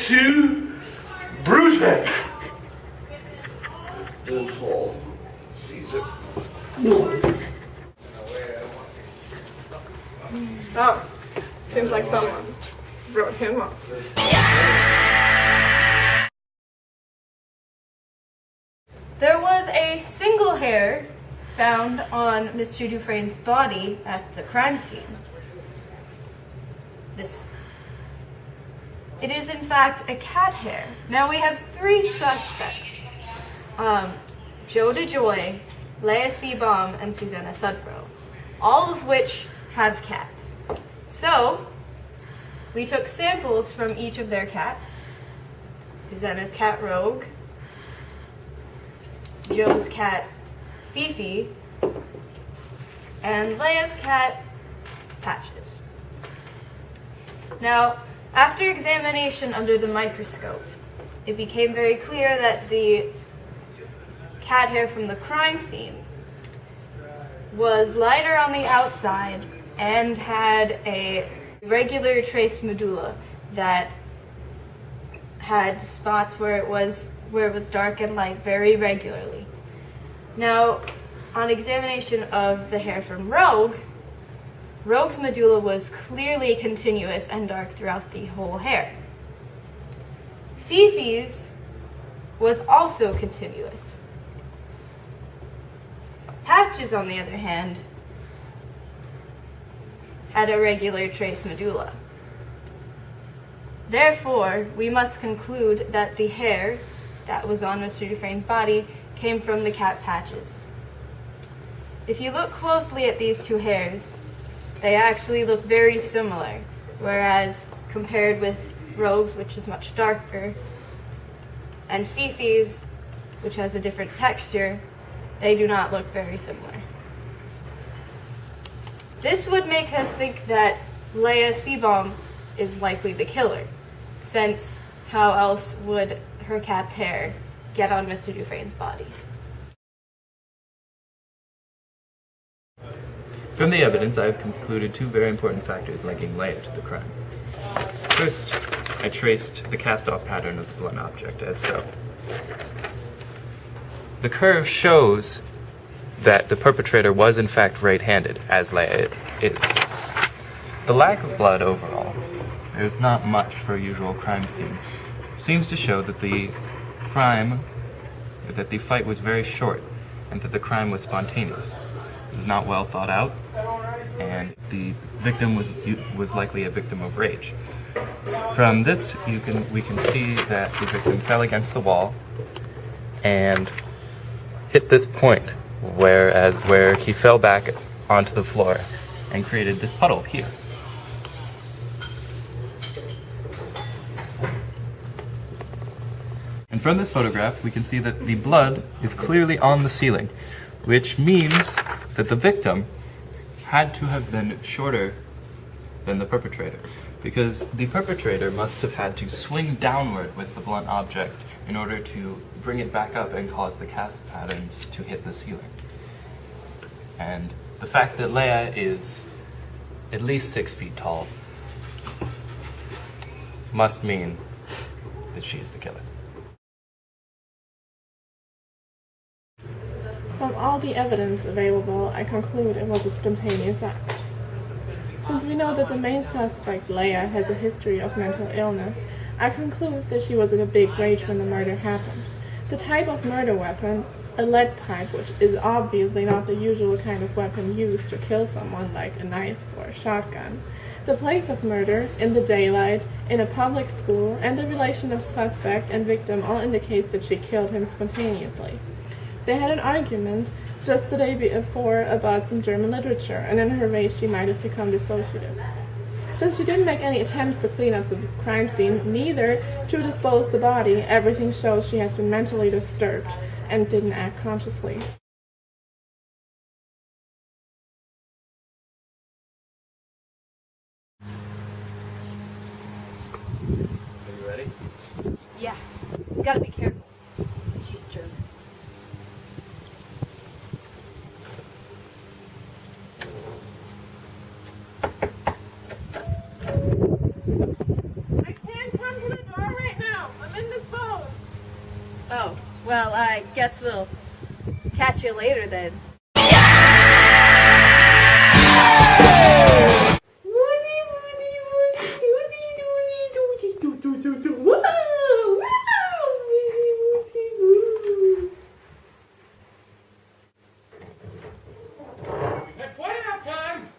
to Brutus. And for Caesar. Oh, seems like someone wrote him off. There was a single hair found on Mr. Dufresne's body at the crime scene. It is in fact a cat hair. Now we have three suspects. Joe DeJoy, Leah Seabaum, and Susanna Sudbrow, all of which have cats. So, we took samples from each of their cats. Susanna's cat, Rogue, Joe's cat, Fifi, and Leah's cat, Patches. Now, after examination under the microscope, it became very clear that the cat hair from the crime scene was lighter on the outside and had a regular trace medulla that had spots where it was dark and light very regularly. Now, on examination of the hair from Rogue's medulla was clearly continuous and dark throughout the whole hair. Fifi's was also continuous. Patches, on the other hand, had a regular trace medulla. Therefore, we must conclude that the hair that was on Mr. Dufresne's body came from the cat Patches. If you look closely at these two hairs, they actually look very similar, whereas compared with Rogue's, which is much darker, and Fifi's, which has a different texture, they do not look very similar. This would make us think that Leah Seabaum is likely the killer, since how else would her cat's hair get on Mr. Dufresne's body? From the evidence, I have concluded two very important factors linking Leah to the crime. First, I traced the cast-off pattern of the blunt object as so. The curve shows that the perpetrator was in fact right-handed, as Leah is. The lack of blood overall, there's not much for a usual crime scene, seems to show that the fight was very short and that the crime was spontaneous. It was not well thought out, and the victim was likely a victim of rage. From this, we can see that the victim fell against the wall and hit this point where he fell back onto the floor and created this puddle here. And from this photograph, we can see that the blood is clearly on the ceiling, which means that the victim had to have been shorter than the perpetrator, because the perpetrator must have had to swing downward with the blunt object in order to bring it back up and cause the cast patterns to hit the ceiling. And the fact that Leah is at least 6 feet tall must mean that she is the killer. From all the evidence available, I conclude it was a spontaneous act. Since we know that the main suspect, Leah, has a history of mental illness, I conclude that she was in a big rage when the murder happened. The type of murder weapon, a lead pipe, which is obviously not the usual kind of weapon used to kill someone like a knife or a shotgun, the place of murder, in the daylight, in a public school, and the relation of suspect and victim all indicates that she killed him spontaneously. They had an argument just the day before about some German literature, and in her rage she might have become dissociative. Since she didn't make any attempts to clean up the crime scene, neither to dispose the body, everything shows she has been mentally disturbed and didn't act consciously. Are you ready? Yeah, you gotta be careful. She's German. I can't come to the door right Well, I guess we'll catch you later then. Had quite enough time.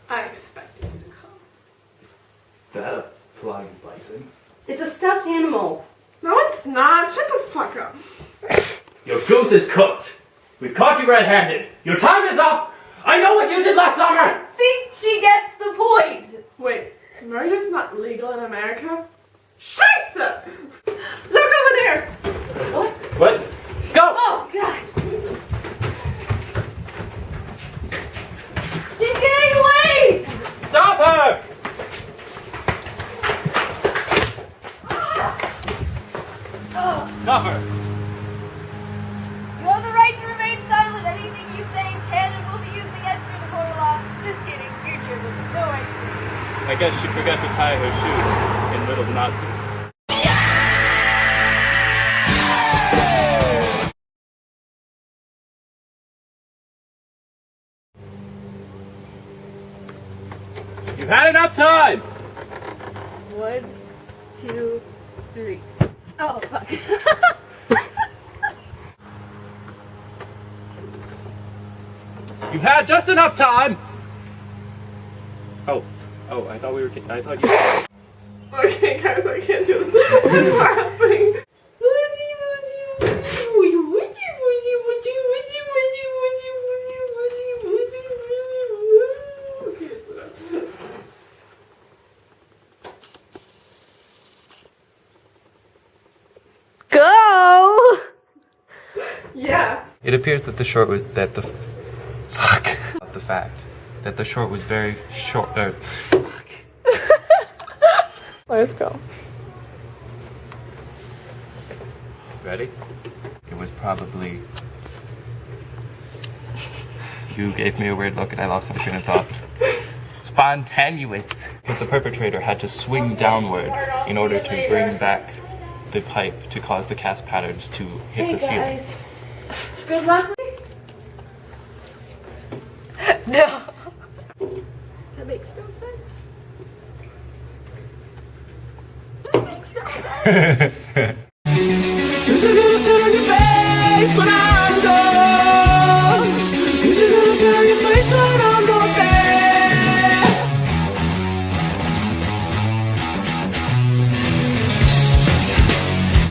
I expected you to come. That a flying bison? It's a stuffed animal. No, it's not. Shut the fuck up. Your goose is cooked. We've caught you red-handed. Your time is up. I know what you did last summer. Think she gets the point. Wait, murder's not legal in America? Scheiße! Look over there! What? Go! Oh, God. She's getting away! Stop her! Stop her. You have the right to remain silent. Anything you say can and will be used against you in the court of law. Just kidding. Future with no right to. I guess she forgot to tie her shoes in little Nazis. You've had enough time! 1, 2, 3. Oh, fuck. You've had just enough time! Oh, I thought you... Okay, guys, I can't do this. I'm laughing. Go! Yeah. It appears that the short was that the the fact that the short was very short. Let's go. Ready? It was probably. You gave me a weird look and I lost my train of thought. Spontaneous. Because the perpetrator had to swing downward in order to bring back the pipe to cause the cast patterns to hit the ceiling. Good luck. No. That makes no sense. That makes no sense. You're gonna sit on your face when I'm gone.